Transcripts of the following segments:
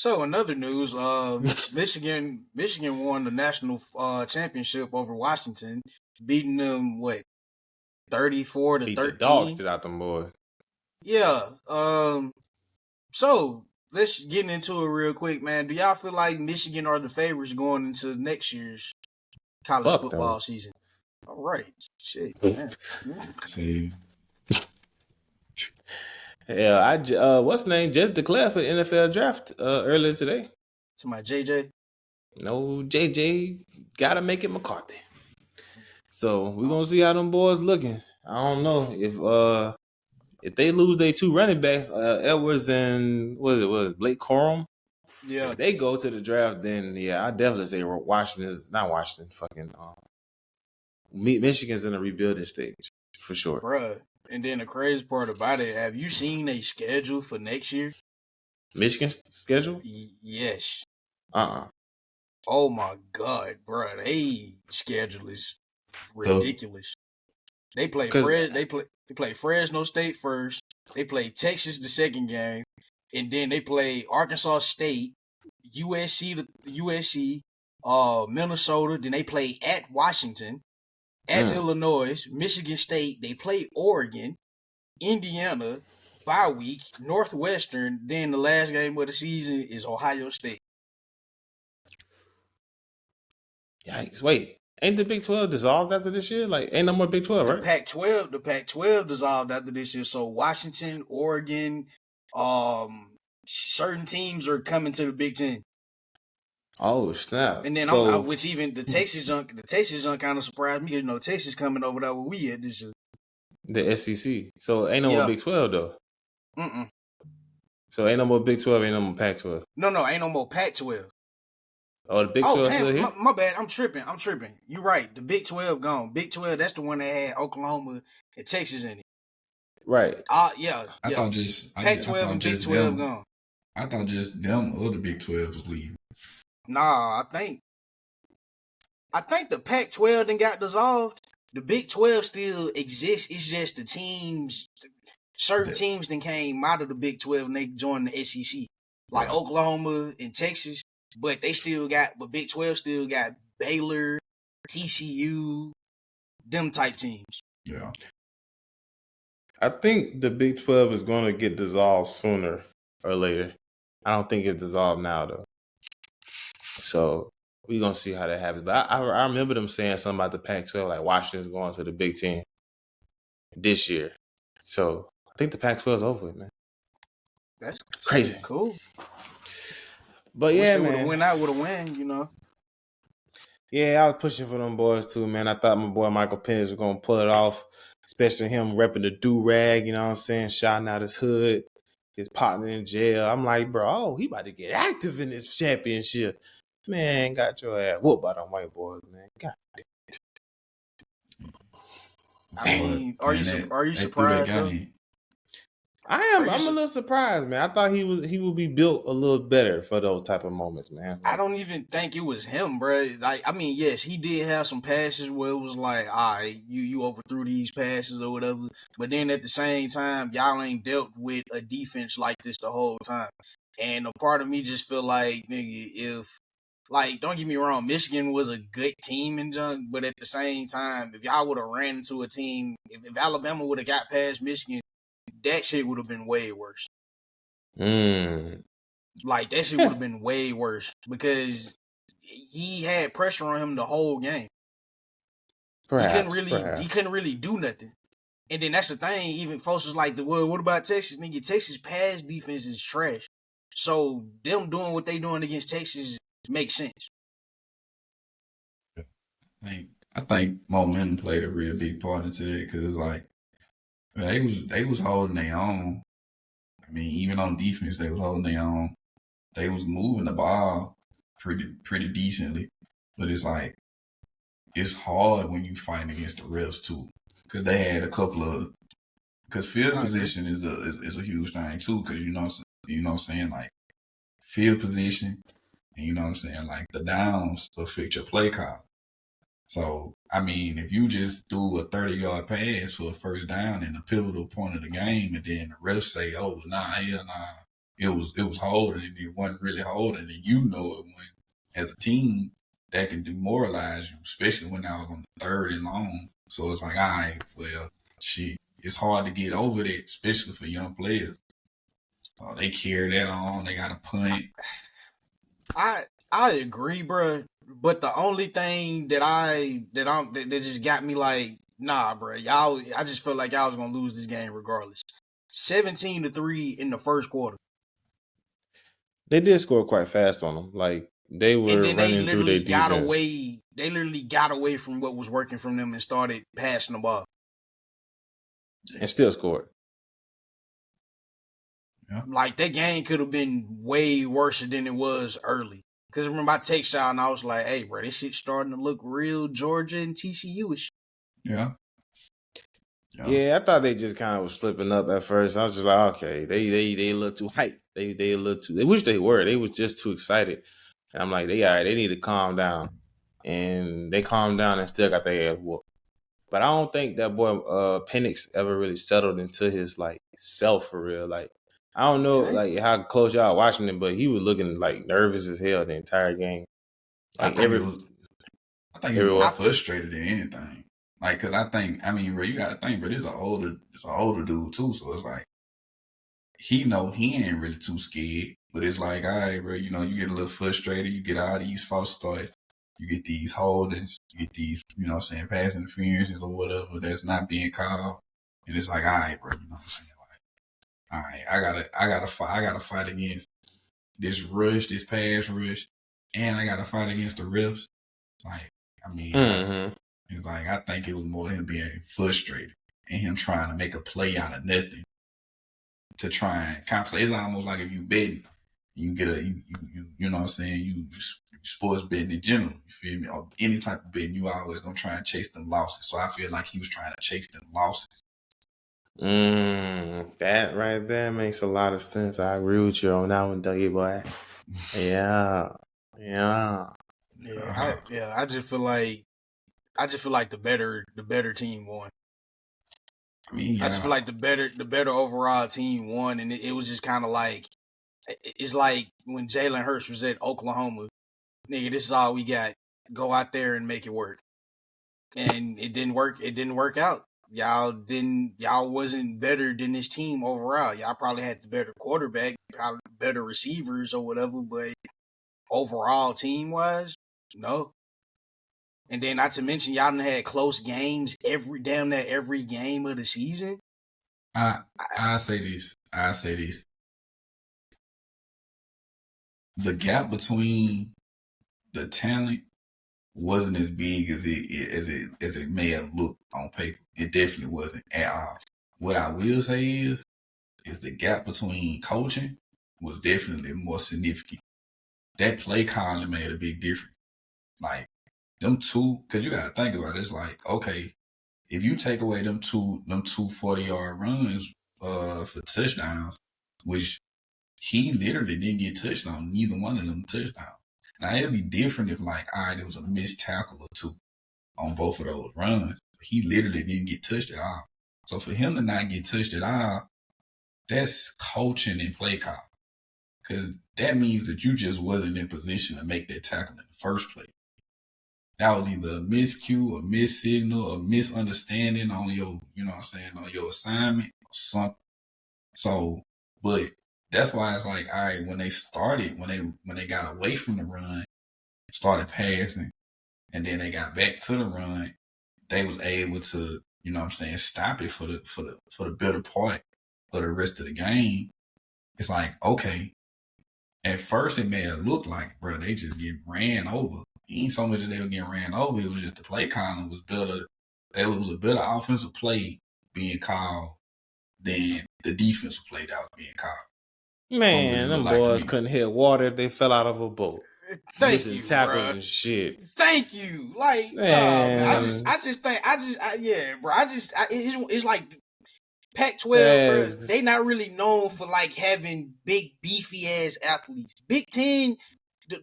So in other news, Michigan won the national championship over Washington, beating them 34 to Beat the dog 13. shit out them boys. Yeah. So let's get into it real quick, man. Do y'all feel like Michigan are the favorites going into next year's college Fuck football them. season? All right. Shit, man. See, Yeah, what's the name? Just declared for the NFL draft earlier today. To my JJ. No, JJ gotta make it McCarthy. So we're gonna see how them boys looking. I don't know if they lose their two running backs, Edwards and what is it, Blake Corum. Yeah. If they go to the draft, then yeah, I definitely say Washington's not Washington. Fucking Michigan's in a rebuilding stage for sure. Bruh. And then the crazy part about it, have you seen a schedule for next year? Michigan's schedule? Yes. Uh-uh. Oh my God, bruh. They schedule is ridiculous. They play Fresno State first. They play Texas the second game, and then they play Arkansas State, USC, Minnesota. Then they play at Washington, at Illinois, Michigan State. They play Oregon, Indiana, bye week, Northwestern. Then the last game of the season is Ohio State. Yikes! Wait, ain't the Big 12 dissolved after this year? Like, ain't no more Big 12, right? The Pac-12 dissolved after this year. So Washington, Oregon, certain teams are coming to the Big Ten. Oh snap! And then which even the Texas junk kind of surprised me because Texas coming over there where we at this year. The SEC. So ain't no more Big 12 though. Mm-mm. So ain't no more Big 12, ain't no more Pac-12. No, ain't no more Pac-12. Oh, the Big 12 still here? My bad. I'm tripping. You're right. The Big 12 gone. Big 12, that's the one that had Oklahoma and Texas in it. Right. Yeah. I thought just Pac-12 and Big 12 gone. I thought just them or the Big 12 was leaving. Nah, I think the Pac-12 then got dissolved. The Big 12 still exists. It's just the teams, certain teams then came out of the Big 12 and they joined the SEC. Like Oklahoma and Texas. But Big 12 still got Baylor, TCU, them type teams. Yeah. I think the Big 12 is going to get dissolved sooner or later. I don't think it's dissolved now, though. So we're going to see how that happens. But I remember them saying something about the Pac-12, like Washington's going to the Big Ten this year. So I think the Pac-12 is over with, man. That's crazy. Cool. But yeah, man. Went out with a win, Yeah, I was pushing for them boys too, man. I thought my boy Michael Penix was going to pull it off, especially him repping the do-rag, you know what I'm saying, shouting out his hood, his partner in jail. I'm like, bro, he about to get active in this championship. Man, got your ass whooped by them white boys, man. God damn. I mean, are you surprised, though? I am. I'm a little surprised, man. I thought he would be built a little better for those type of moments, man. I don't even think it was him, bro. Like, I mean, yes, he did have some passes where it was like, all right, you overthrew these passes or whatever. But then at the same time, y'all ain't dealt with a defense like this the whole time. And a part of me just feel like, nigga, if, like, don't get me wrong, Michigan was a good team in junk, but at the same time, if y'all would have ran into a team, if Alabama would have got past Michigan, that shit would have been way worse. Like, that shit would have been way worse because he had pressure on him the whole game. He couldn't really do nothing. And then that's the thing, even folks was like, well, what about Texas? Nigga, Texas pass defense is trash. So them doing what they doing against Texas makes sense. I think momentum played a real big part into that because, like, they was holding their own. I mean, even on defense, they was holding their own. They was moving the ball pretty decently, but it's like it's hard when you fight against the refs too, because they had a couple of field position is a huge thing too, because you know what I'm saying, like field position, and you know what I'm saying, like the downs affect your play call. So, I mean, if you just threw a 30-yard pass for a first down in a pivotal point of the game, and then the refs say, oh, nah, it was holding and it wasn't really holding, and you know it when as a team that can demoralize you, especially when I was on the third and long. So it's like, all right, well, shit, it's hard to get over that, especially for young players. So they carry that on. They got to punt. I agree, bro. But the only thing that just got me like, nah, bro, y'all. I just felt like y'all was gonna lose this game regardless. 17-3 in the first quarter, They did score quite fast on them. Like they and were then they running through their literally got defense away. They literally got away from what was working from them and started passing the ball. and still scored. Yeah. Like that game could have been way worse than it was early. Cause remember I text y'all and I was like, "Hey, bro, this shit starting to look real Georgia and TCU-ish." Yeah. Yeah, I thought they just kind of was slipping up at first. I was just like, okay, they a little too hyped. They a little too. They wish they were. They was just too excited. And I'm like, they all right. They need to calm down. And they calmed down and still got their ass whooped. But I don't think that boy Penix ever really settled into his like self for real. Like I don't know like how close y'all watching him, but he was looking like nervous as hell the entire game. Like I think he was more I frustrated than anything. Like, cause I mean, bro, you gotta think, bro, it's an older dude too. So it's like, he know he ain't really too scared, but it's like, all right, bro, you know, you get a little frustrated, you get all these false starts, you get these holdings, you get these, you know what I'm saying, pass interferences or whatever that's not being called. And it's like, all right, bro, you know what I'm saying? Like, all right, I gotta fight against this rush, this pass rush, and I gotta fight against the refs. Like, I mean, it's like I think it was more him being frustrated and him trying to make a play out of nothing to try and compensate. It's almost like if you bet, you get you know what I'm saying, you sports betting in general, you feel me? Or any type of betting, you always gonna try and chase them losses. So I feel like he was trying to chase them losses. That right there makes a lot of sense. I agree with you on that one, Dougie boy. Yeah. I just feel like the better team won. I mean, yeah. I just feel like the better overall team won, and it was just kind of like, it's like when Jalen Hurts was at Oklahoma, nigga, this is all we got. Go out there and make it work, and it didn't work. It didn't work out. Y'all wasn't better than this team overall. Y'all probably had the better quarterback, probably better receivers or whatever, but overall team wise, no. And then not to mention y'all done had close games every game of the season. I say this. The gap between the talent wasn't as big as it may have looked on paper. It definitely wasn't at all. What I will say is the gap between coaching was definitely more significant. That play calling made a big difference. Like them two, because you gotta think about it. It's like, okay, if you take away them two 40-yard runs for touchdowns, which he literally didn't get touched on neither one of them touchdowns. Now it'd be different if like, all right, there was a missed tackle or two on both of those runs. He literally didn't get touched at all. So for him to not get touched at all, that's coaching and play call. Because that means that you just wasn't in position to make that tackle in the first place. That was either a miscue, a missignal, a misunderstanding on your, you know what I'm saying, on your assignment or something. So, but that's why it's like, all right, when they got away from the run, started passing, and then they got back to the run, they was able to, you know what I'm saying, stop it for the better part of the rest of the game. It's like, okay, at first it may have looked like, bro, they just get ran over. It ain't so much that they were getting ran over, it was just the play calling was better. It was a better offensive play being called than the defensive play that was being called. Man, them boys couldn't hit water if they fell out of a boat. Thank you, tackles bro. And shit. Thank you. Like, man. It's like Pac-12, bro. They not really known for like having big beefy ass athletes. Big Ten,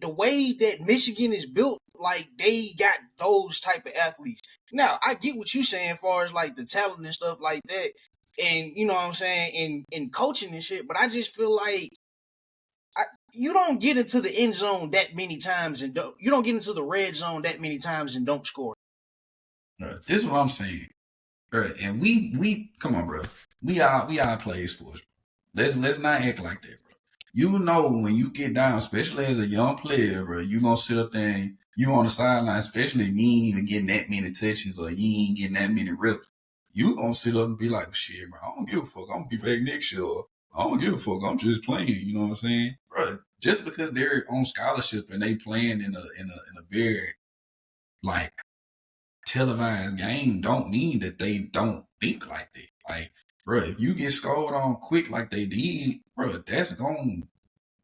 the way that Michigan is built, like they got those type of athletes. Now, I get what you saying as far as like the talent and stuff like that, and you know what I'm saying, in coaching and shit. But I just feel like you don't get into the end zone that many times and you don't get into the red zone that many times and don't score. This is what I'm saying. And we come on, bro. We all play sports. Let's not act like that, bro. You know when you get down, especially as a young player, bro, you gonna sit up there and you on the sideline, especially if you ain't even getting that many touches or you ain't getting that many reps. You gonna sit up and be like, shit, bro, I don't give a fuck. I'm gonna be back next year. I don't give a fuck. I'm just playing. You know what I'm saying, bro? Just because they're on scholarship and they playing in a very like televised game, don't mean that they don't think like that. Like, bro, if you get scored on quick like they did, bro, that's gonna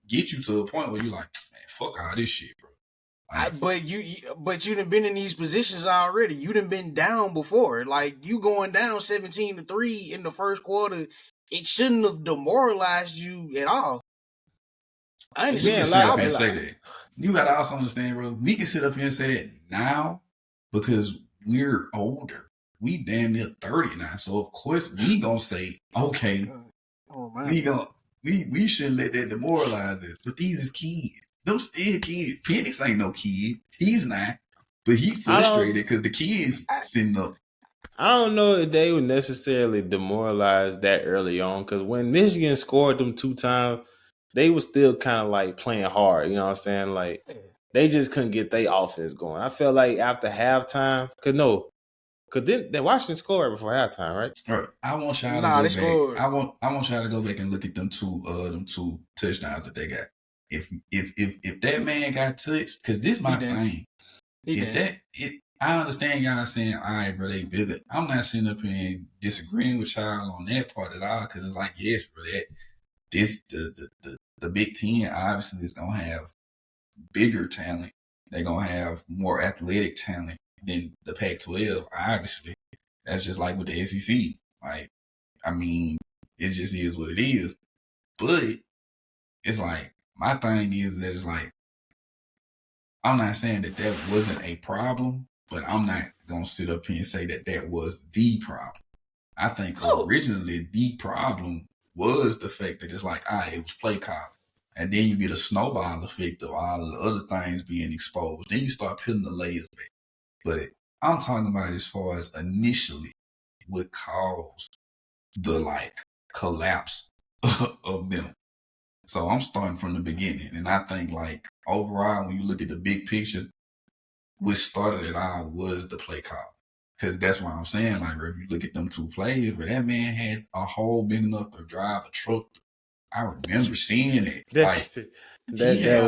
get you to a point where you're like, man, fuck all this shit, bro. Like, But you done been in these positions already. You done been down before. Like you going down 17-3 in the first quarter, it shouldn't have demoralized you at all. I understand. You can sit up here and say that. You gotta also understand, bro. We can sit up here and say that now because we're older. We damn near 30 now. So of course we gonna say, okay, we shouldn't let that demoralize us. But these is kids. Them still kids. Penix ain't no kid. He's not. But he's frustrated because the kids sitting up. I don't know if they would necessarily demoralize that early on because when Michigan scored them 2 times, they were still kind of like playing hard. You know what I'm saying? Like they just couldn't get their offense going. I felt like after halftime, because then Washington scored before halftime, right? I want y'all to go back. Scored. I want y'all to go back and look at them two touchdowns that they got. If that man got touched, because this is my thing. I understand y'all saying, all right, bro, they bigger. I'm not sitting up here and disagreeing with y'all on that part at all, because it's like, yes, bro, the Big Ten obviously is gonna have bigger talent. They're gonna have more athletic talent than the Pac-12. Obviously, that's just like with the SEC. Like, I mean, it just is what it is. But it's like my thing is that it's like I'm not saying that wasn't a problem, but I'm not gonna sit up here and say that was the problem. I think originally the problem was the fact that it's like, it was play calling. And then you get a snowball effect of all of the other things being exposed. Then you start peeling the layers back. But I'm talking about as far as initially what caused the like collapse of them. So I'm starting from the beginning. And I think like overall, when you look at the big picture, what started it all was the play call. Because that's why I'm saying, like, if you look at them two plays, but that man had a hole big enough to drive a truck. I remember seeing it. That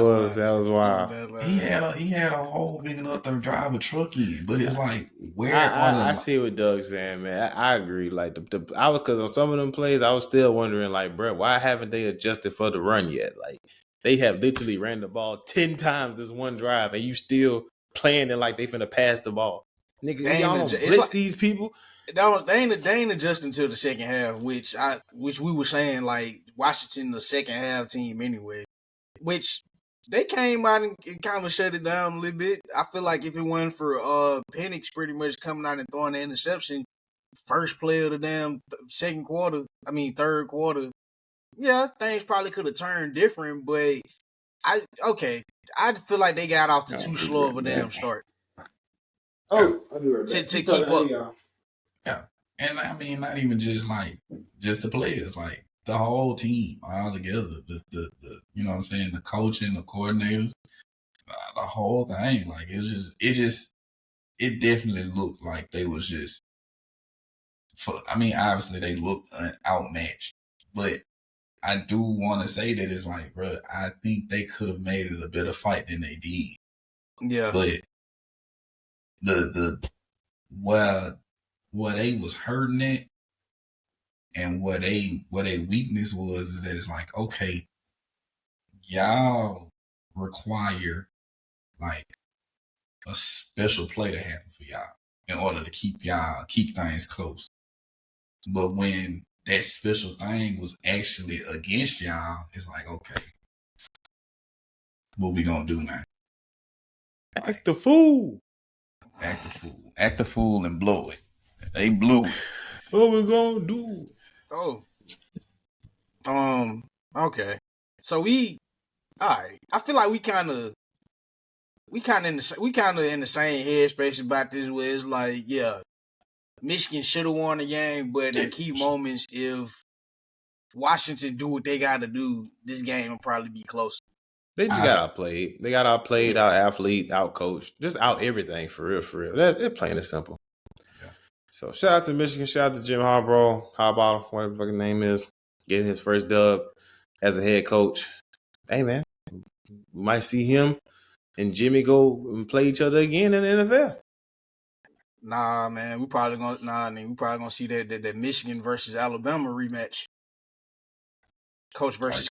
was wild. He had a hole big enough to drive a truck in, but it's like I see what Doug's saying, man. I agree. Like I was because on some of them plays, I was still wondering, like, bro, why haven't they adjusted for the run yet? Like they have literally ran the ball 10 times this one drive, and you still playing it like they finna pass the ball. Nigga, y'all don't blitz these people. They ain't adjusting until the second half, which we were saying like Washington the second half team anyway. Which they came out and kind of shut it down a little bit. I feel like if it wasn't for Penix pretty much coming out and throwing the interception, first play of the damn third quarter, yeah, things probably could have turned different. But I feel like they got off to too slow of a damn start. I'll be right back. To keep up. Yeah, and I mean not even just the players, like the whole team all together. The you know what I'm saying, the coaching, the coordinators, the whole thing. Like it definitely looked like they was just. Obviously they looked outmatched, but I do want to say that it's like, bro, I think they could have made it a better fight than they did. Yeah, but the where they was hurting it and what they weakness was is that it's like, okay, y'all require like a special play to happen for y'all in order to keep things close. But when that special thing was actually against y'all, it's like, okay, what we gonna do now? Act the fool. Act the fool and blow it. They blew it. What we gonna do? Okay. So we All right, I feel like we kind of in the same headspace about this. Where it's like, yeah, Michigan should have won the game, but in key moments, if Washington do what they got to do, this game will probably be close. They just got outplayed. They got outplayed, out athlete, out coached, just out everything for real, for real. They're plain and simple. Yeah. So shout out to Michigan, shout out to Jim Harbaugh, whatever the fucking name is, getting his first dub as a head coach. Hey man, we might see him and Jimmy go and play each other again in the NFL. Nah, man, we probably gonna see that Michigan versus Alabama rematch. Coach versus